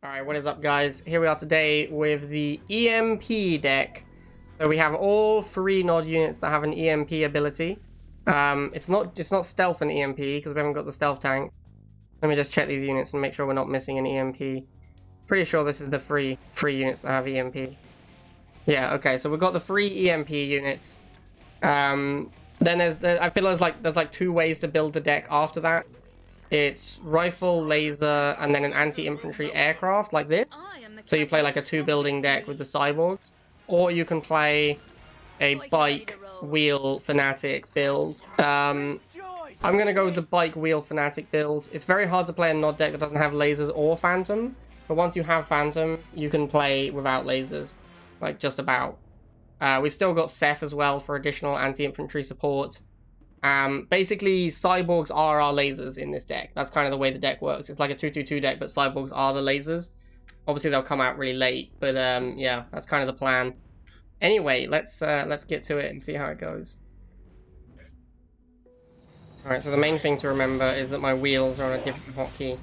Alright, what is up guys? Here we are today with the EMP deck. So we have all 3 nod units that have an EMP ability. It's not stealth and EMP because we haven't got the stealth tank. Let me just check these units and make sure we're not missing an EMP. Pretty sure this is the three units that have EMP. Yeah, okay, so we've got the 3 EMP units. Then I feel there's like 2 ways to build the deck after that. It's rifle, laser, and then an anti-infantry aircraft like this. So you play like a 2-building deck with the cyborgs. Or you can play a bike, wheel, fanatic build. I'm going to go with the bike, wheel, fanatic build. It's very hard to play a nod deck that doesn't have lasers or phantom. But once you have phantom, you can play without lasers. Like, just about. We've still got Seth as well for additional anti-infantry support. Basically, cyborgs are our lasers in this deck. That's kind of the way the deck works. It's like a 2-2-2 deck, but cyborgs are the lasers. Obviously, they'll come out really late, but yeah, that's kind of the plan. Anyway, let's get to it and see how it goes. Alright, so the main thing to remember is that my wheels are on a different hotkey.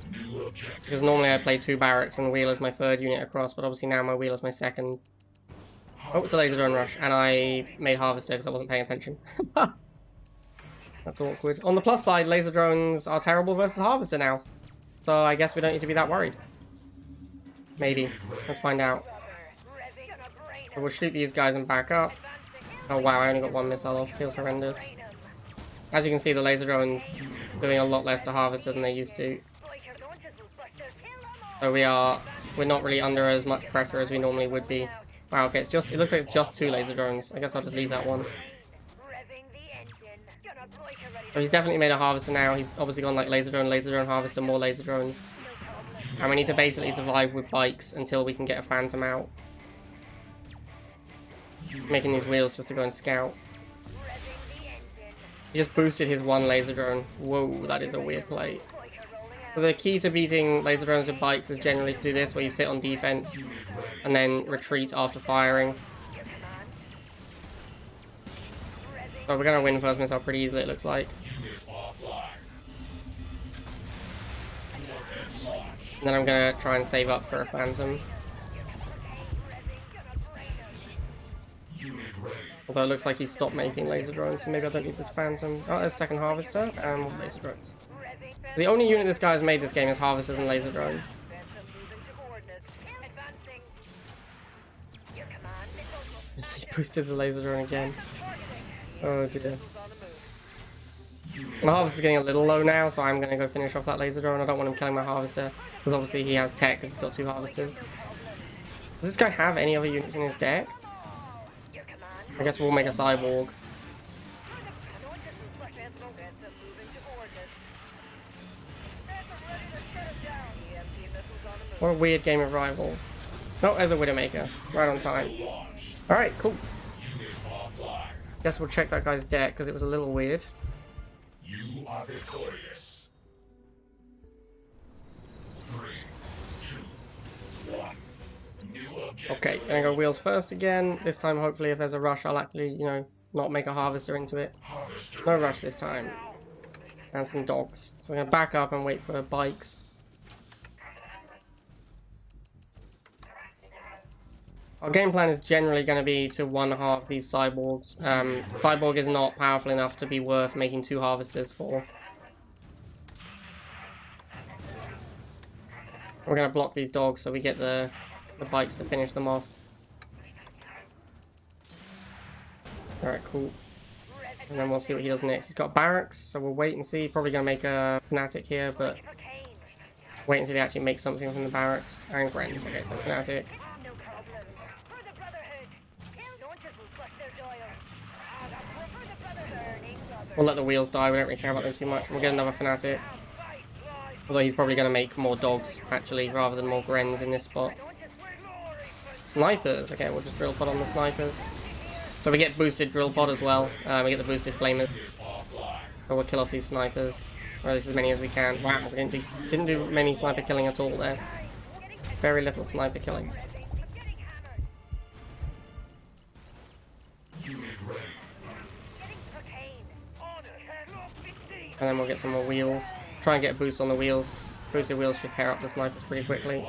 Because normally I play 2 barracks and the wheel is my 3rd unit across, but obviously now my wheel is my 2nd. Oh, it's a laser drone rush, and I made harvester because I wasn't paying attention. That's awkward. On the plus side, laser drones are terrible versus harvester now. So I guess we don't need to be that worried. Maybe. Let's find out. So we'll shoot these guys and back up. Oh wow, I only got 1 missile off. Feels horrendous. As you can see, the laser drones doing a lot less to harvester than they used to. So we're not really under as much pressure as we normally would be. Wow, okay, it looks like it's just 2 laser drones. I guess I'll just leave that one. So he's definitely made a harvester now. He's obviously gone like laser drone, harvester, more laser drones. And we need to basically survive with bikes until we can get a phantom out. Making these wheels just to go and scout. He just boosted his 1 laser drone. Whoa, that is a weird play. So the key to beating laser drones with bikes is generally to do this, where you sit on defense and then retreat after firing. So we're gonna win first missile pretty easily, it looks like. And then I'm gonna try and save up for a phantom. Although it looks like he stopped making laser drones, so maybe I don't need this phantom. Oh, there's 2nd harvester and more laser drones. The only unit this guy has made this game is harvesters and laser drones. He boosted the laser drone again. Oh dear. My harvester's getting a little low now, so I'm going to go finish off that laser drone. I don't want him killing my harvester, because obviously he has tech because he's got 2 harvesters. Does this guy have any other units in his deck? I guess we'll make a cyborg. What a weird game of Rivals. Oh, there's a Widowmaker. Right on time. Alright, cool. Guess we'll check that guy's deck, because it was a little weird. You are victorious. 3, 2, 1. New objective. Okay, gonna go wheels first again. This time, hopefully, if there's a rush, I'll actually, you know, not make a harvester into it. No rush this time. And some dogs. So we're gonna back up and wait for bikes. Our game plan is generally going to be to 1-half these cyborgs. Cyborg is not powerful enough to be worth making 2 harvesters for. We're going to block these dogs so we get the bikes to finish them off. Alright, cool. And then we'll see what he does next. He's got barracks, so we'll wait and see. Probably going to make a fanatic here, but wait until he actually makes something from the barracks. And Grens, okay, so fanatic. We'll let the wheels die, we don't really care about them too much. We'll get another fanatic. Although he's probably going to make more dogs, actually, rather than more Grens in this spot. Snipers, okay, we'll just drill pod on the snipers. So we get boosted drill pod as well. We get the boosted flamers. So we'll kill off these snipers. Or at least as many as we can. Wow, we didn't do many sniper killing at all there. Very little sniper killing. And then we'll get some more wheels. Try and get a boost on the wheels. Boosted wheels should pair up the snipers pretty quickly.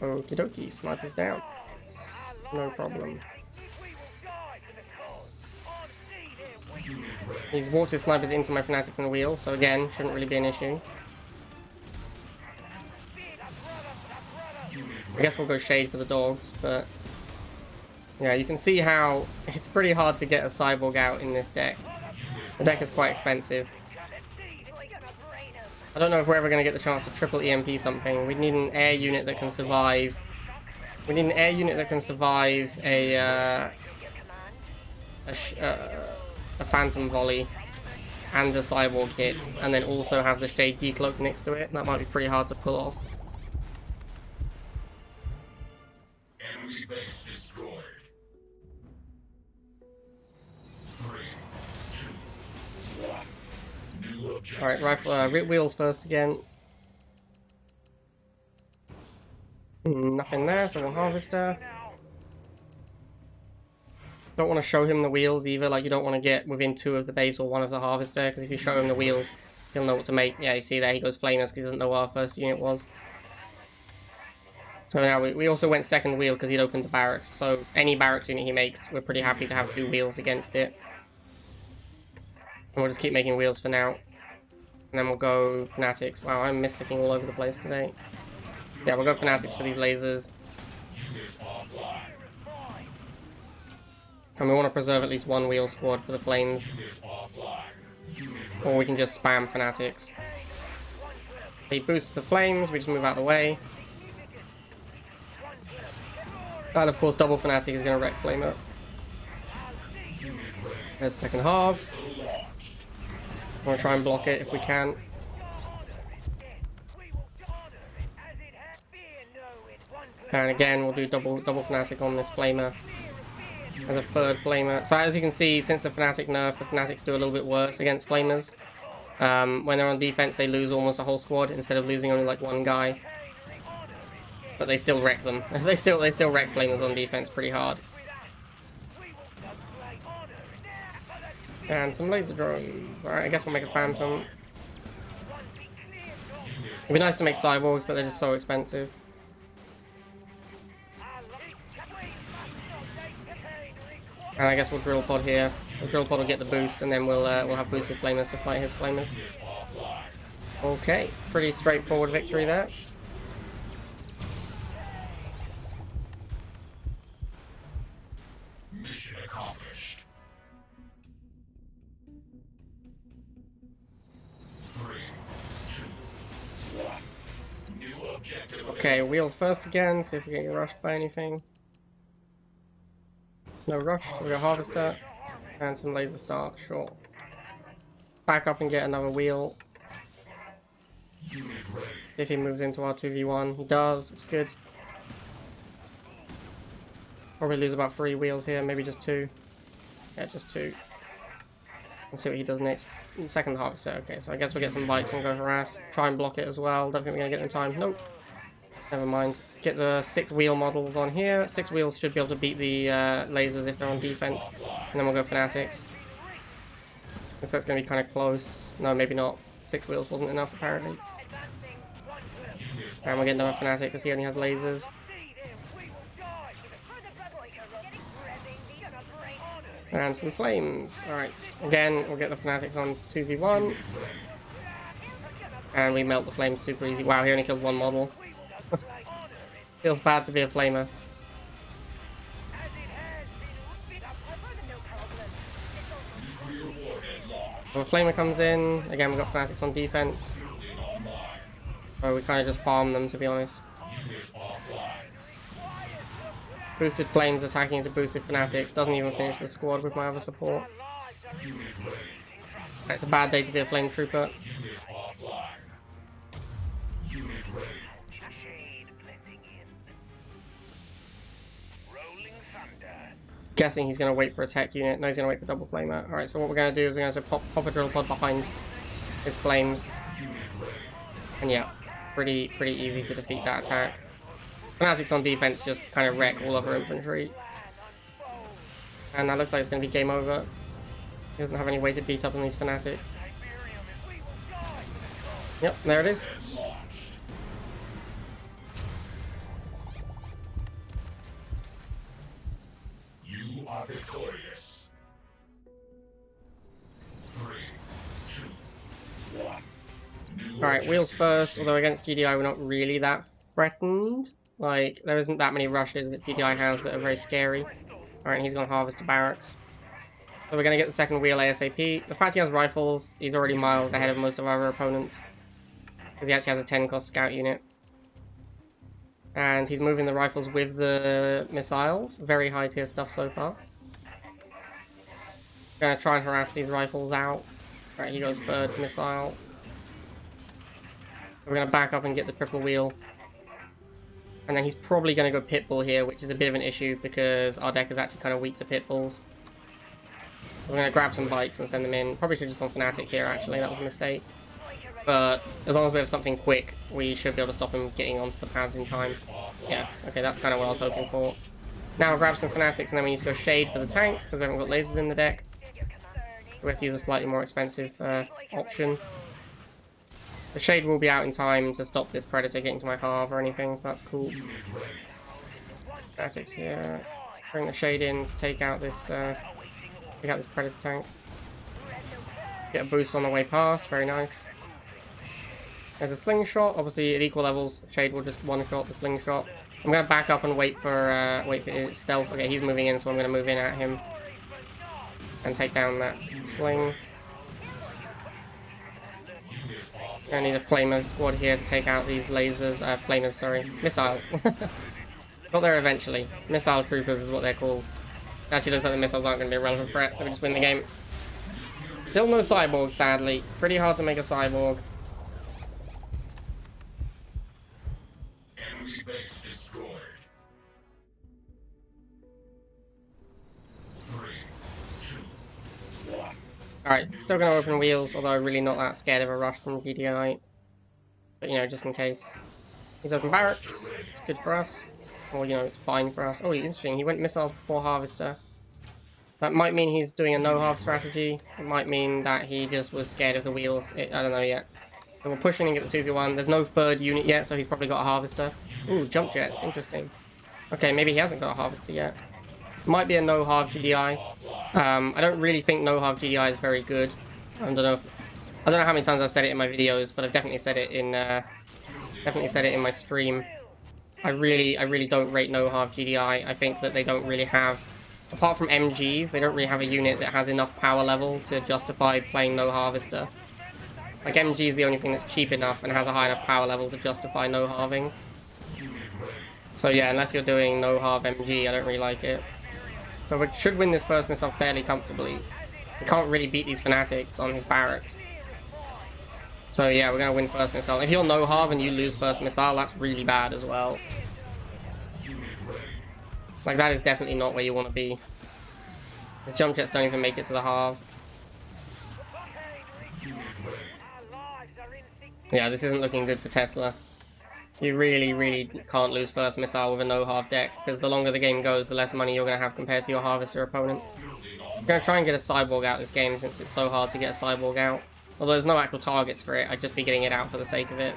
Okie dokie, snipers down. No problem. He's walked his snipers into my fanatics and wheels, so again, shouldn't really be an issue. I guess we'll go shade for the dogs, but yeah, you can see how it's pretty hard to get a cyborg out in this deck. The deck is quite expensive. I don't know if we're ever going to get the chance to triple EMP something. We need an air unit that can survive. We need an air unit that can survive a phantom volley and a cyborg hit, and then also have the shade decloak next to it. That might be pretty hard to pull off. Enemy base destroyed. 3, 2, 1. New objective. Alright, rifle, wheels first again. Nothing there, so we'll harvester. Don't want to show him the wheels either, like you don't want to get within 2 of the base or 1 of the harvester, because if you show him the wheels, he'll know what to make. Yeah, you see there, he goes flamers because he doesn't know what our first unit was. So now we also went second wheel because he'd opened the barracks, so any barracks unit he makes, we're pretty happy to have 2 wheels against it. And we'll just keep making wheels for now. And then we'll go fanatics. Wow, I'm misclicking all over the place today. Yeah, we'll go fanatics for these lasers. And we want to preserve at least 1 wheel squad for the flames. Or we can just spam fanatics. They boost the flames, we just move out of the way. And of course double fanatic is going to wreck flamer. There's second half. I'm going to try and block it if we can. And again, we'll do double fanatic on this flamer as a third flamer. So as you can see, since the fanatic nerf, the fanatics do a little bit worse against flamers. When they're on defense, they lose almost a whole squad instead of losing only like 1 guy. But they still wreck them. they still wreck flamers on defense pretty hard. And some laser drones. Alright, I guess we'll make a phantom. It'd be nice to make cyborgs, but they're just so expensive. And I guess we'll drill pod here. The drill pod will get the boost, and then we'll have boosted flamers to fight his flamers. Okay, pretty straightforward victory there. Mission accomplished. 3, 2, 1. New objective. Okay, wheels first again, see if we get rushed by anything. No rush, we got harvester. And some laser star, sure. Back up and get another wheel. If he moves into our 2v1, he does, which is good. Probably lose about 3 wheels here, maybe just 2. Yeah, just 2. Let's see what he does next. Second harvester, okay, so I guess we'll get some bikes and go harass. Try and block it as well, don't think we're gonna get them in time. Nope. Never mind. Get the 6 wheel models on here. 6 wheels should be able to beat the lasers if they're on defense. And then we'll go fanatics. So that's going to be kind of close. No, maybe not. 6 wheels wasn't enough apparently. And we'll get another fanatic because he only has lasers. And some flames. Alright, again, we'll get the fanatics on 2v1. And we melt the flames super easy. Wow, he only killed 1 model. Feels bad to be a flamer. So a flamer comes in. Again, we've got fanatics on defense. So we kind of just farm them, to be honest. Boosted flames attacking into boosted fanatics. Doesn't even finish the squad with my other support. It's a bad day to be a flame trooper. Guessing he's going to wait for a tech unit. No, he's going to wait for double flamer. Alright, so what we're going to do is we're going to pop a drill pod behind his flames. And yeah, pretty easy to defeat that attack. Fanatics on defense just kind of wreck all of our infantry. And that looks like it's going to be game over. He doesn't have any way to beat up on these fanatics. Yep, there it is. are victorious. 3, 2, 1. Alright, wheels first, although against GDI we're not really that threatened. Like, there isn't that many rushes that GDI has that are very scary. Alright, he's gonna harvest the barracks. So we're gonna get the second wheel ASAP. The fact he has rifles, he's already miles ahead of most of our opponents. Because he actually has a 10 cost scout unit. And he's moving the rifles with the missiles. Very high tier stuff so far. Gonna try and harass these rifles out. Alright, he goes third missile. We're gonna back up and get the triple wheel. And then he's probably gonna go pitbull here, which is a bit of an issue because our deck is actually kind of weak to pitbulls. We're gonna grab some bikes and send them in. Probably should have just gone Fnatic here, actually. That was a mistake. But as long as we have something quick, we should be able to stop him getting onto the pads in time. Yeah, okay, that's kind of what I was hoping for. Now we'll grab some Fanatics and then we need to go Shade for the tank because we haven't got lasers in the deck. We have to use a slightly more expensive option. The Shade will be out in time to stop this Predator getting to my halve or anything, so that's cool. Fanatics here. Bring the Shade in to take out this Predator tank. Get a boost on the way past, very nice. There's a slingshot. Obviously, at equal levels, Shade will just one-shot the slingshot. I'm gonna back up and wait for stealth. Okay, he's moving in, so I'm gonna move in at him and take down that sling. I need a flamer squad here to take out these lasers. Flamers, sorry, missiles. Got there eventually. Missile troopers is what they're called. Actually, looks like the missiles aren't going to be a relevant threat, so we just win the game. Still no cyborg, sadly. Pretty hard to make a cyborg. Enemy base destroyed. 3, 2, 1. Alright, still going to open wheels, although I'm really not that scared of a rush from GDI. But, you know, just in case. He's open barracks. It's good for us. Or, you know, it's fine for us. Oh, interesting. He went missiles before Harvester. That might mean he's doing a no-half strategy. It might mean that he just was scared of the wheels. I don't know yet. So we're pushing and get the 2v1. There's no third unit yet, so he's probably got a Harvester. Ooh, jump jets. Interesting. Okay, maybe he hasn't got a Harvester yet. Might be a no-half GDI. I don't really think no-half GDI is very good. I don't know how many times I've said it in my videos, but I've definitely said it in my stream. I really don't rate no-half GDI. I think that they don't really have, apart from MGs, they don't really have a unit that has enough power level to justify playing no Harvester. Like, MG is the only thing that's cheap enough and has a high enough power level to justify no halving. So yeah, unless you're doing no halve MG, I don't really like it. So we should win this first missile fairly comfortably. We can't really beat these Fanatics on his barracks. So yeah, we're gonna win first missile. If you're no halve and you lose first missile, that's really bad as well. Like, that is definitely not where you want to be. His jump jets don't even make it to the halve. Yeah, this isn't looking good for Tesla. You really can't lose first missile with a no-half deck, because the longer the game goes, the less money you're going to have compared to your Harvester opponent. I'm going to try and get a Cyborg out this game, since it's so hard to get a Cyborg out. Although there's no actual targets for it, I'd just be getting it out for the sake of it.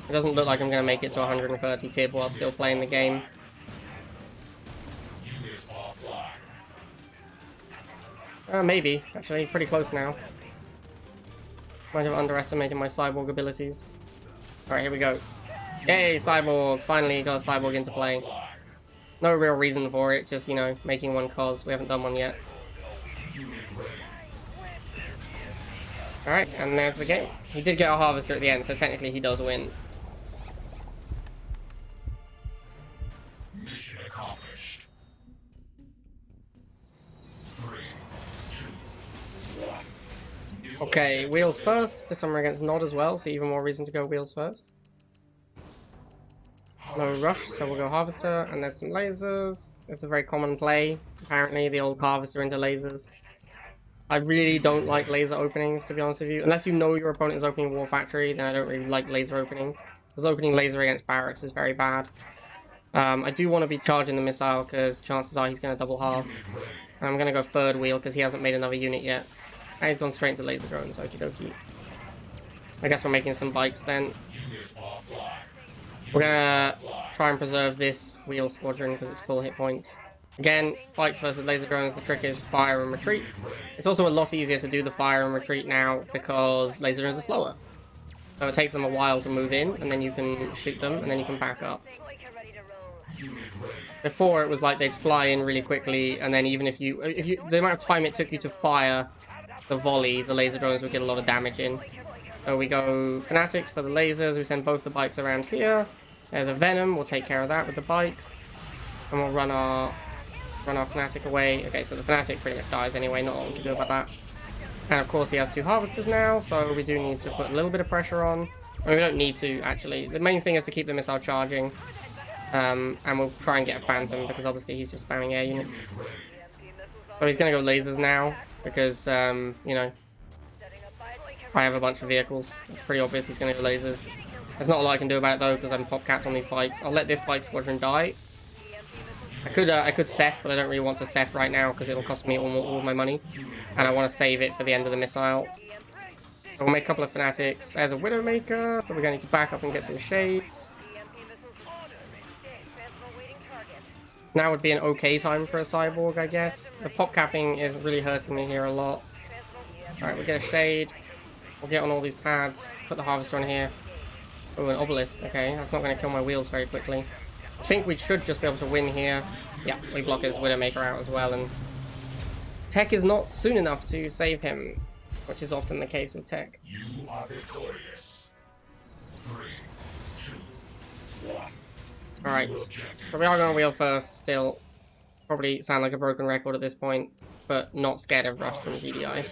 It doesn't look like I'm going to make it to 130 tib while still playing the game. Maybe, actually, pretty close now. Might have underestimated my Cyborg abilities. Alright, here we go. Yay, Cyborg! Finally got a Cyborg into play. No real reason for it, just, you know, making one cause. We haven't done one yet. Alright, and there's the game. He did get a Harvester at the end, so technically he does win. Mission accomplished. 3, 2, 1. Okay, wheels first. This time we're against Nod as well, so even more reason to go wheels first. No rush, so we'll go Harvester, and there's some lasers. It's a very common play, apparently, the old Harvester into lasers. I really don't like laser openings, to be honest with you. Unless you know your opponent is opening War Factory, then I don't really like laser opening. Because opening laser against barracks is very bad. I do want to be charging the missile, because chances are he's going to double halve. And I'm going to go third wheel, because he hasn't made another unit yet. And he's gone straight into laser drones, okie dokie. I guess we're making some bikes then. We're gonna try and preserve this wheel squadron because it's full hit points. Again, bikes versus laser drones, the trick is fire and retreat. It's also a lot easier to do the fire and retreat now because laser drones are slower. So it takes them a while to move in, and then you can shoot them, and then you can back up. Before, it was like they'd fly in really quickly, and then even if you the amount of time it took you to fire the volley, the laser drones would get a lot of damage in. So we go Fanatics for the lasers, we send both the bikes around here. There's a Venom, we'll take care of that with the bikes. And we'll run our Fanatic away. Okay, so the Fanatic pretty much dies anyway, not a lot we can do about that. And of course he has 2 Harvesters now, so we do need to put a little bit of pressure on. I mean, we don't need to, actually. The main thing is to keep the missile charging. And we'll try and get a Phantom, because obviously he's just spamming air units. So he's going to go lasers now, because, you know, I have a bunch of vehicles. It's pretty obvious he's going to go lasers. There's not a lot I can do about it, though, because I'm pop capped on these bikes. I'll let this bike squadron die. I could Ceph, but I don't really want to Ceph right now because it'll cost me all of my money. And I want to save it for the end of the missile. So we'll make a couple of Fanatics. There's a Widowmaker, so we're going to need to back up and get some shades. Now would be an okay time for a Cyborg, I guess. The pop capping is really hurting me here a lot. Alright, we'll get a shade. We'll get on all these pads. Put the Harvester on here. Oh, an Obelisk. Okay, that's not going to kill my wheels very quickly. I think we should just be able to win here. Yeah, we block his Widowmaker out as well, and Tech is not soon enough to save him, which is often the case with Tech. You are victorious. 3, 2, 1. Alright, so we are going to wheel first still. Probably sound like a broken record at this point, but not scared of rush from GDI.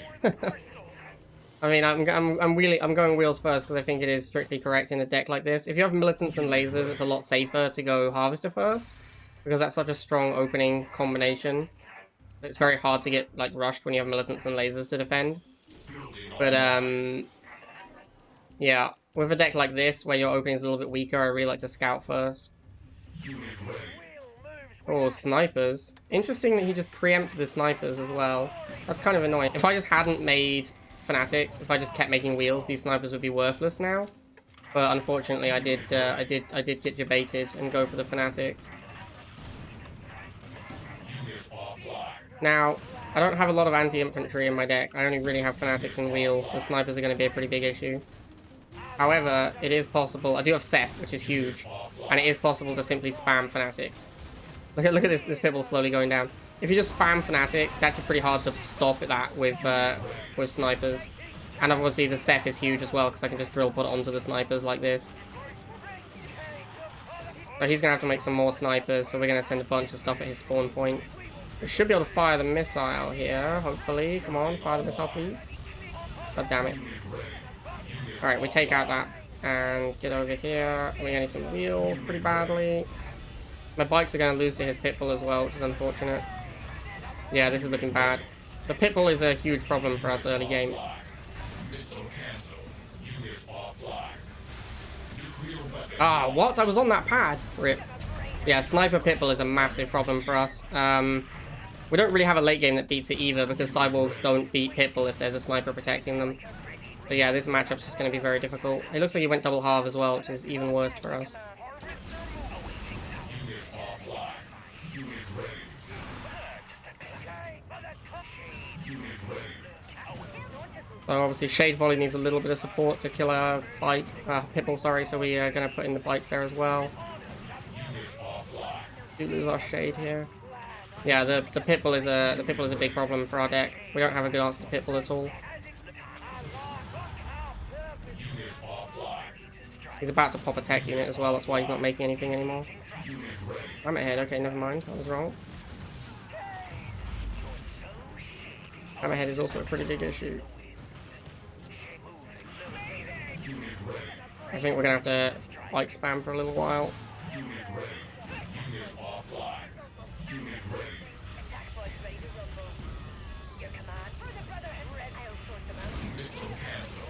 I mean, I'm going wheels first because I think it is strictly correct in a deck like this. If you have militants and lasers, it's a lot safer to go Harvester first, because that's such a strong opening combination. It's very hard to get like rushed when you have militants and lasers to defend. But yeah, with a deck like this where your opening is a little bit weaker, I really like to scout first. Oh, snipers. Interesting that he just preempted the snipers as well. That's kind of annoying. If I just hadn't made Fanatics, if I just kept making wheels, these snipers would be worthless now. But unfortunately, I did get debated and go for the Fanatics. Now, I don't have a lot of anti-infantry in my deck. I only really have Fanatics and wheels, so snipers are going to be a pretty big issue. However, it is possible. I do have Ceph, which is huge, and it is possible to simply spam Fanatics. Look at this Pitbull slowly going down. If you just spam Fanatics, it's actually pretty hard to stop that with snipers. And obviously the Ceph is huge as well, because I can just drill put onto the snipers like this. So he's going to have to make some more snipers, so we're going to send a bunch of stuff at his spawn point. We should be able to fire the missile here, hopefully. Come on, fire the missile, please. God damn it. Alright, we take out that and get over here. We're going to need some wheels pretty badly. My bikes are going to lose to his Pitbull as well, which is unfortunate. Yeah, this is looking bad. The Pitbull is a huge problem for us early game. Ah, what? I was on that pad. Rip. Yeah, Sniper Pitbull is a massive problem for us. We don't really have a late game that beats it either, because Cyborgs don't beat Pitbull if there's a Sniper protecting them. So yeah, this matchup's just going to be very difficult. It looks like he went double halve as well, which is even worse for us. So obviously Shade Volley needs a little bit of support to kill a bike, Pitbull, sorry, so we are going to put in the bikes there as well. Do lose our Shade here. Yeah, the Pitbull is a big problem for our deck. We don't have a good answer to Pitbull at all. He's about to pop a tech unit as well, that's why he's not making anything anymore. I'm ahead, okay, never mind, I was wrong. Hammerhead is also a pretty big issue. I think we're gonna have to like spam for a little while.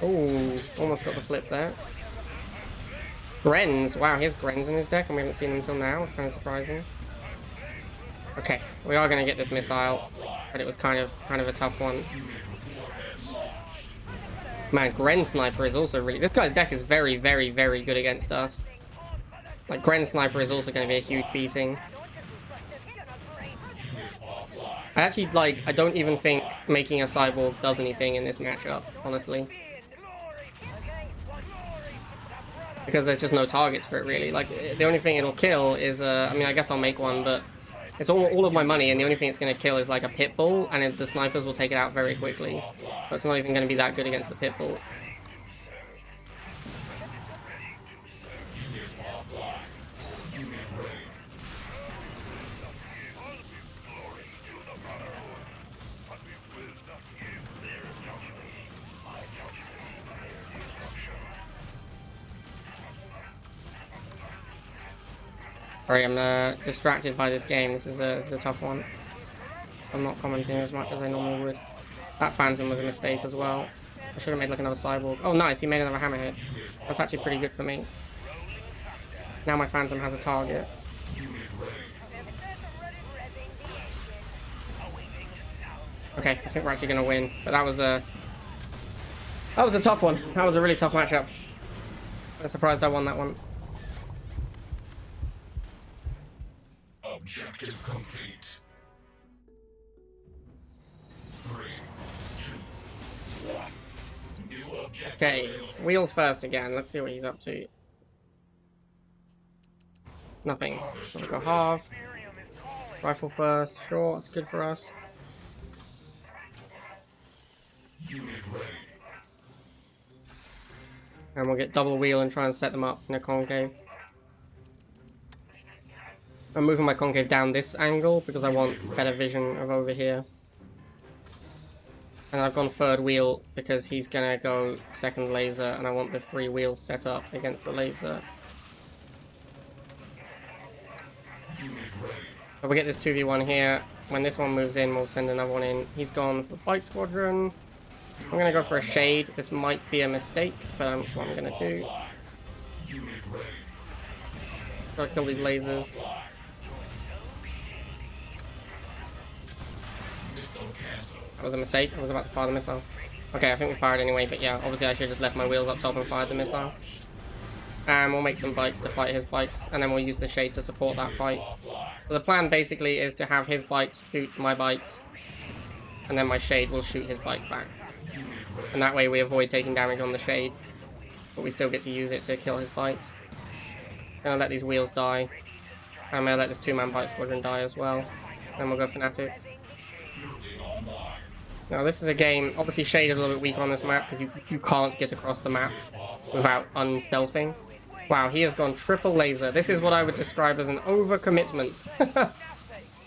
Oh, almost got the flip there. Grens, wow, he has Grens in his deck and we haven't seen them until now. It's kind of surprising. Okay, we are gonna get this missile, but it was kind of a tough one. Man, Gren Sniper is also really... This guy's deck is very, very, very good against us. Like, Gren Sniper is also going to be a huge beating. I actually, like, I don't even think making a Cyborg does anything in this matchup, honestly. Because there's just no targets for it, really. Like, the only thing it'll kill is, I mean, I guess I'll make one, but it's all of my money, and the only thing it's going to kill is, like, a Pitbull, and the snipers will take it out very quickly. So it's not even going to be that good against the Pitbull. Sorry, I'm distracted by this game. This is a tough one. I'm not commenting as much as I normally would. That Phantom was a mistake as well. I should have made like another Cyborg. Oh, nice, he made another Hammerhead. That's actually pretty good for me. Now my Phantom has a target. Okay, I think we're actually gonna win. But that was a tough one. That was a really tough matchup. I'm surprised I won that one. Objective complete. 3, 2, 1. New objective. Okay, wheels first again. Let's see what he's up to. Nothing. So we'll go half. Rifle first. Sure, it's good for us. Unit ready. And we'll get double wheel and try and set them up in a concave. I'm moving my concave down this angle because I want better vision of over here. And I've gone third wheel because he's gonna go second laser and I want the 3 wheels set up against the laser. So we get this 2v1 here. When this one moves in, we'll send another one in. He's gone for Bike Squadron. I'm gonna go for a shade. This might be a mistake, but that's what I'm gonna do. Gotta kill these lasers. That was a mistake. I was about to fire the missile. Okay, I think we fired anyway, but yeah, obviously I should have just left my wheels up top and fired the missile. And we'll make some bikes to fight his bikes, and then we'll use the shade to support that fight. So the plan basically is to have his bikes shoot my bikes, and then my shade will shoot his bike back. And that way we avoid taking damage on the shade, but we still get to use it to kill his bikes. I'm gonna let these wheels die. I'm gonna let this 2-man bike squadron die as well. Then we'll go Fanatics. Now this is a game, obviously Shade is a little bit weak on this map because you can't get across the map without unstealthing. Wow, he has gone triple laser. This is what I would describe as an overcommitment.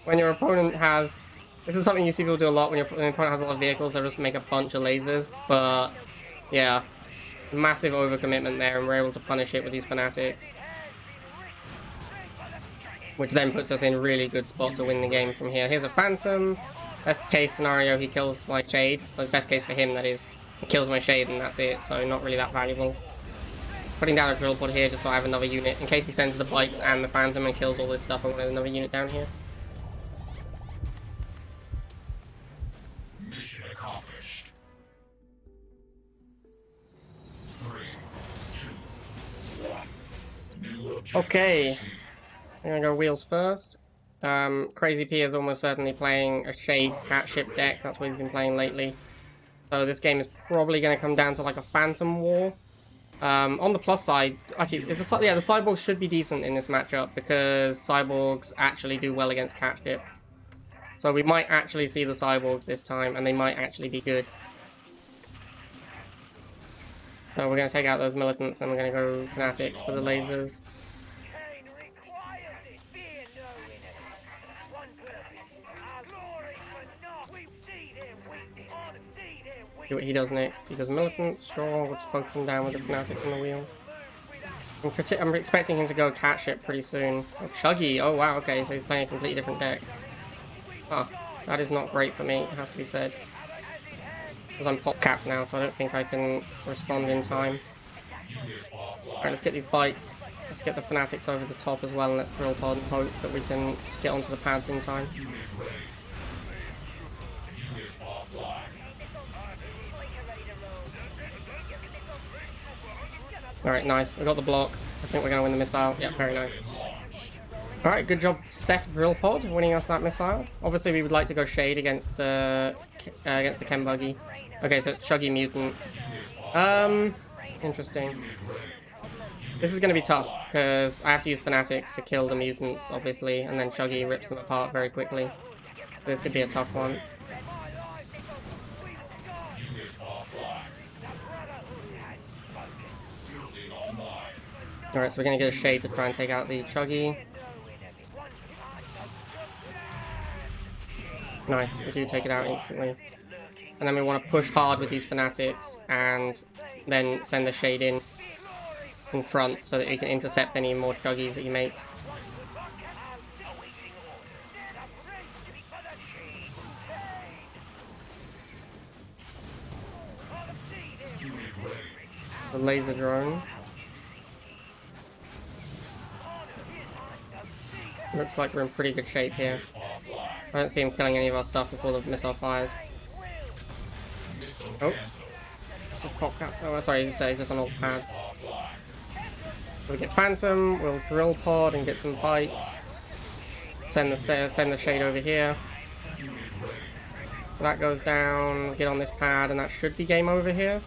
When your opponent has... This is something you see people do a lot when your opponent has a lot of vehicles, they'll just make a bunch of lasers. But, yeah, massive overcommitment there, and we're able to punish it with these Fanatics. Which then puts us in a really good spot to win the game from here. Here's a Phantom. Best case scenario, he kills my Shade. Well, best case for him, that is. He kills my Shade and that's it, so not really that valuable. Putting down a drill pod here just so I have another unit. In case he sends the bikes and the Phantom and kills all this stuff, I want another unit down here. Mission accomplished. 3, 2, 1. New objective. Okay. I'm gonna go wheels first. Crazy P is almost certainly playing a Shade cat ship deck. That's what he's been playing lately. So this game is probably going to come down to like a Phantom War. On the plus side, actually, the Cyborgs should be decent in this matchup because Cyborgs actually do well against cat ship. So we might actually see the Cyborgs this time, and they might actually be good. So we're going to take out those militants, and we're going to go Fanatics for the lasers. See what he does next. He does militants, sure, we'll just focus him down with the Fanatics and the wheels. I'm expecting him to go cat ship pretty soon. Oh, Chuggy, oh wow, okay, so he's playing a completely different deck. Ah, that is not great for me, it has to be said. Because I'm pop capped now, so I don't think I can respond in time. Alright, let's get these bikes. Let's get the Fanatics over the top as well, and let's drill pod and hope that we can get onto the pads in time. Alright, nice. We got the block. The think we're gonna win the missile. Yeah, very nice. Alright, good job, Seth Drill Pod, winning us that missile. Obviously, we would like to go Shade against the Chem Buggy. Okay, so it's Chuggy Mutant. Interesting. This is going to be tough, because I have to use Fanatics to kill the mutants, obviously, and then Chuggy rips them apart very quickly. This could be a tough one. Alright, so we're going to get a Shade to try and take out the Chuggy. Nice, we do take it out instantly. And then we want to push hard with these Fanatics, and then send the Shade in front so that we can intercept any more Chuggies that he makes. The laser drone. Looks like we're in pretty good shape here. I don't see him killing any of our stuff before the missile fires. Oh. Oh, sorry, he's just on all pads. We'll get Phantom, we'll Drill Pod and get some bites. Send the Shade over here. That goes down, get on this pad, and that should be game over here.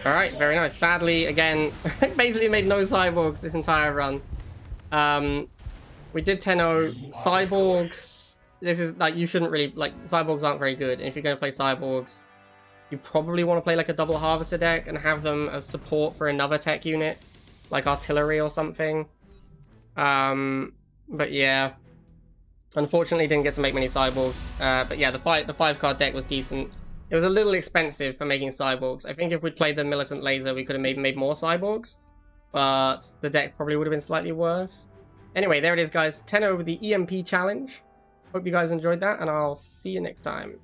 Alright, very nice. Sadly, again, basically made no Cyborgs this entire run. We did 10-0. Cyborgs, this is, like, you shouldn't really, like, Cyborgs aren't very good. If you're going to play Cyborgs, you probably want to play, like, a double Harvester deck and have them as support for another tech unit, like Artillery or something. But yeah, unfortunately didn't get to make many Cyborgs. But yeah, the 5-card deck was decent. It was a little expensive for making Cyborgs. I think if we'd played the Militant Laser, we could have made more Cyborgs. But the deck probably would have been slightly worse. Anyway, there it is, guys. 10-0 with the EMP challenge. Hope you guys enjoyed that, and I'll see you next time.